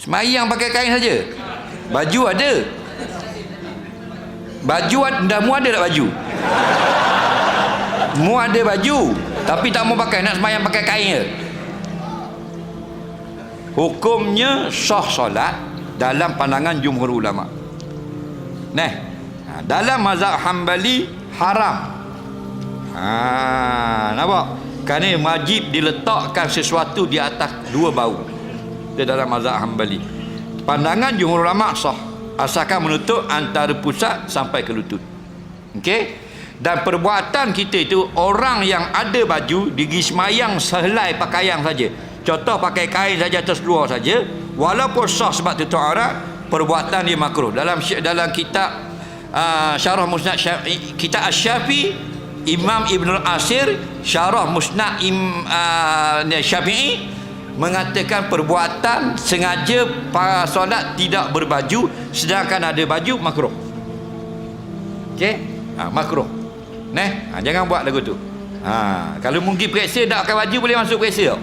Semayang pakai kain saja. Baju ada. Baju dah mu ada tak baju? Mu ada baju, tapi tak mau pakai, nak semayang pakai kain je. Hukumnya sah solat dalam pandangan jumhur ulama. Dalam mazhab Hambali haram. Nampak? Kerana wajib diletakkan sesuatu di atas dua bau. Itu dalam mazhab Hambali. Pandangan jumhur ulama sah, asalkan menutup antara pusat sampai ke lutut. Okey? Dan perbuatan kita itu, orang yang ada baju digi semayang sehelai pakaian saja. Contoh pakai kain saja atas luar saja, walaupun sah sebab tutup aurat, perbuatan dia makruh. Dalam kitab Syarah Musnad kitab Asy-Syafi'i, Imam Ibnul Asir Syarah Musnad Syafi'i mengatakan perbuatan sengaja solat tidak berbaju sedangkan ada baju makruh. Okey? Makruh. Jangan buat lagu tu. Kalau mungkin periksa tak pakai baju boleh masuk periksa.